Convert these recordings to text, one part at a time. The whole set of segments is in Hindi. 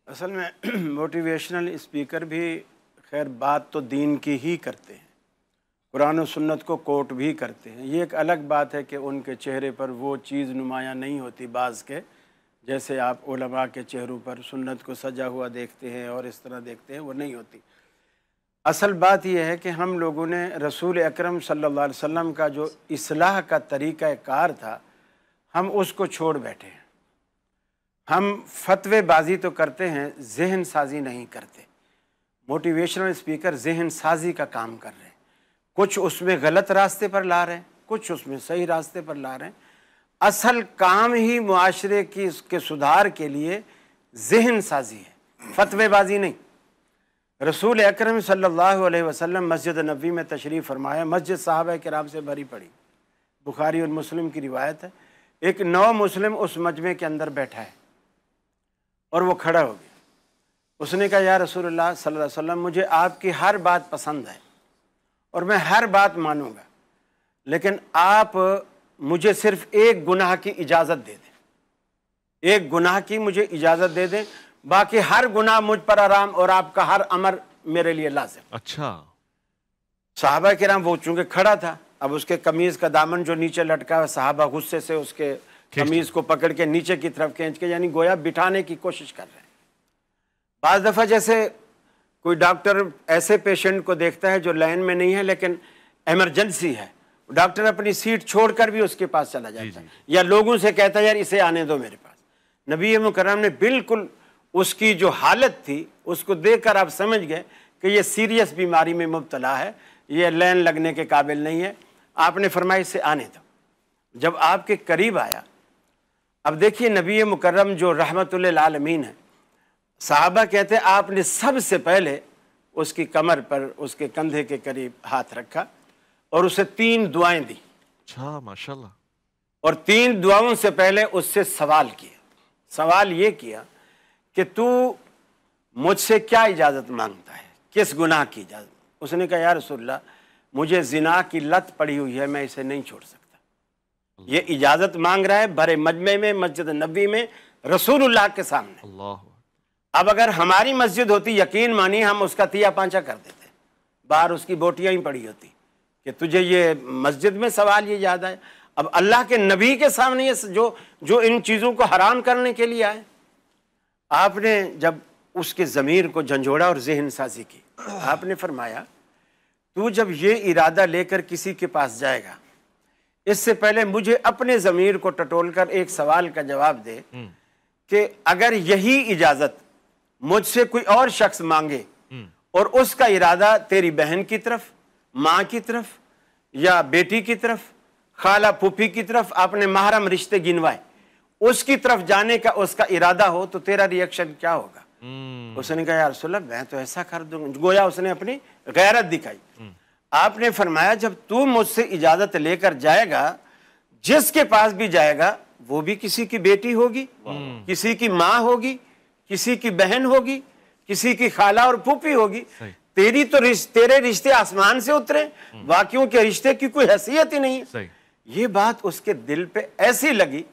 असल में मोटिवेशनल स्पीकर भी खैर बात तो दीन की ही करते हैं, कुरान और सुन्नत को कोट भी करते हैं। ये एक अलग बात है कि उनके चेहरे पर वो चीज़ नुमायाँ नहीं होती बाज़ के, जैसे आप उलमा के चेहरों पर सुन्नत को सजा हुआ देखते हैं और इस तरह देखते हैं, वो नहीं होती। असल बात यह है कि हम लोगों ने रसूल अकरम सल्लल्लाहु अलैहि वसल्लम का जो इस्लाह का तरीक़ा कार था, हम उसको छोड़ बैठे हैं। हम फतवेबाजी तो करते हैं, जहन साजी नहीं करते। मोटिवेशनल स्पीकर जहन साजी का काम कर रहे हैं, कुछ उसमें गलत रास्ते पर ला रहे हैं, कुछ उसमें सही रास्ते पर ला रहे हैं। असल काम ही मुआशरे की इसके सुधार के लिए जहन साजी है, फतवेबाजी नहीं। रसूल अकरम सल्लल्लाहु अलैहि वसल्लम मस्जिद नबवी में तशरीफ़ फरमाया, मस्जिद साहबा किराम से भरी पड़ी, बुखारी और मुस्लिम की रिवायत है। एक नौ मुस्लिम उस मजमे के अंदर बैठा है और वो खड़ा हो गया। उसने कहा, या रसूलुल्लाह सल्लल्लाहु अलैहि वसल्लम, मुझे आपकी हर बात पसंद है और मैं हर बात मानूंगा, लेकिन आप मुझे सिर्फ एक गुनाह की इजाज़त दे दें, एक गुनाह की मुझे इजाज़त दे दें, बाकी हर गुनाह मुझ पर आराम और आपका हर अमर मेरे लिए लाज़िम। अच्छा। सहाबा किराम, वो चूँकि खड़ा था, अब उसके कमीज़ का दामन जो नीचे लटका है, सहाबा गुस्से से उसके कमीज़ को पकड़ के नीचे की तरफ खींच के, यानी गोया बिठाने की कोशिश कर रहे हैं। बाज़ दफ़ा जैसे कोई डॉक्टर ऐसे पेशेंट को देखता है जो लाइन में नहीं है लेकिन इमरजेंसी है, डॉक्टर अपनी सीट छोड़कर भी उसके पास चला जाता है या लोगों से कहता है, यार इसे आने दो मेरे पास। नबी मुकर्रम ने बिल्कुल उसकी जो हालत थी उसको देखकर आप समझ गए कि ये सीरियस बीमारी में मुब्तला है, ये लाइन लगने के काबिल नहीं है। आपने फरमाया इसे आने दो। जब आपके करीब आया, अब देखिए नबी मुकर्रम जो रहमतुल्लिल आलमीन है, सहाबा कहते हैं आपने सबसे पहले उसकी कमर पर, उसके कंधे के करीब हाथ रखा और उसे 3 दुआएं दी। अच्छा, माशाल्लाह। और 3 दुआओं से पहले उससे सवाल किया। सवाल ये किया कि तू मुझसे क्या इजाज़त मांगता है, किस गुनाह की इजाज़त। उसने कहा, या रसूलल्लाह, मुझे जिना की लत पड़ी हुई है, मैं इसे नहीं छोड़ सकता। ये इजाज़त मांग रहा है भरे मजमे में, मस्जिद नबी में, रसूलुल्लाह के सामने। अल्लाह। अब अगर हमारी मस्जिद होती, यकीन मानिए हम उसका तिया पांचा कर देते, बाहर उसकी बोटियां ही पड़ी होती कि तुझे ये मस्जिद में सवाल ये याद आए। अब अल्लाह के नबी के सामने ये जो इन चीज़ों को हराम करने के लिए आए, आपने जब उसके ज़मीर को झंझोड़ा और जहन साजी की, आपने फरमाया, तू जब ये इरादा लेकर किसी के पास जाएगा, इससे पहले मुझे अपने ज़मीर को टटोल कर एक सवाल का जवाब दे कि अगर यही इजाज़त मुझसे कोई और शख्स मांगे और उसका इरादा तेरी बहन की तरफ, माँ की तरफ या बेटी की तरफ, खाला फूफी की तरफ, आपने महरम रिश्ते गिनवाए, उसकी तरफ जाने का उसका इरादा हो, तो तेरा रिएक्शन क्या होगा? उसने कहा, यार रसूलल्लाह, मैं तो ऐसा कर दूंगा। गोया उसने अपनी गैरत दिखाई। आपने फरमाया, जब तू मुझसे इजाजत लेकर जाएगा, जिसके पास भी जाएगा वो भी किसी की बेटी होगी, किसी की माँ होगी, किसी की बहन होगी, किसी की खाला और फूफी होगी। तेरी तो तेरे रिश्ते आसमान से उतरे, बाकियों के रिश्ते की कोई हैसियत ही नहीं है। ये बात उसके दिल पे ऐसी लगी,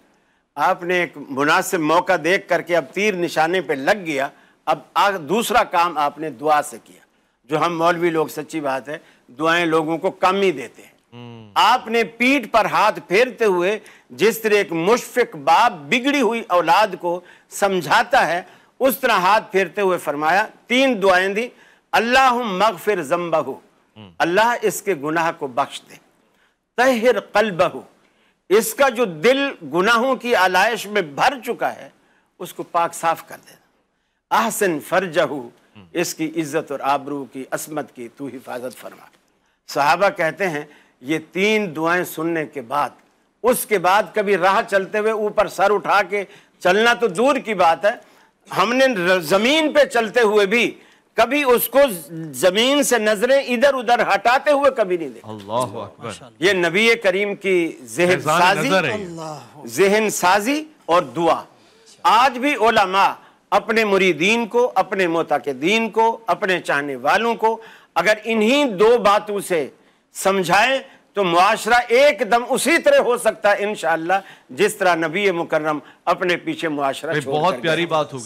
आपने एक मुनासिब मौका देख करके, अब तीर निशाने पे लग गया। अब दूसरा काम आपने दुआ से किया, जो हम मौलवी लोग, सच्ची बात है, दुआएं लोगों को कम ही देते हैं। आपने पीठ पर हाथ फेरते हुए, जिस तरह एक मुशफिक बाप बिगड़ी हुई औलाद को समझाता है, उस तरह हाथ फेरते हुए फरमाया, 3 दुआएं दी। अल्लाहुम्मा मगफिर ज़ंबहु, अल्लाह इसके गुनाह को बख्श दे। तहिर क़ल्बहु, इसका जो दिल गुनाहों की आलाइश में भर चुका है उसको पाक साफ कर दे। अहसन फरजहु, इसकी इज्जत और आबरू की, असमत की तू हिफाजत फरमा। सहाबा कहते हैं, ये 3 दुआएं सुनने के बाद, उसके बाद कभी राह चलते हुए ऊपर सर उठा के चलना तो दूर की बात है, हमने जमीन पे चलते हुए भी कभी उसको जमीन से नजरें इधर उधर हटाते हुए कभी नहीं देखा। अल्लाहु अकबर। ये नबी करीम की जहन साजी और दुआ। आज भी उलमा अपने मुरीदीन को, अपने मोताकिदीन को, अपने चाहने वालों को अगर इन्हीं 2 बातों से समझाएं तो मुआशरा एकदम उसी तरह हो सकता है इंशाअल्लाह, जिस तरह नबी मुकर्रम अपने पीछे मुआशरा छोड़ कर गए। बहुत प्यारी बात होगी।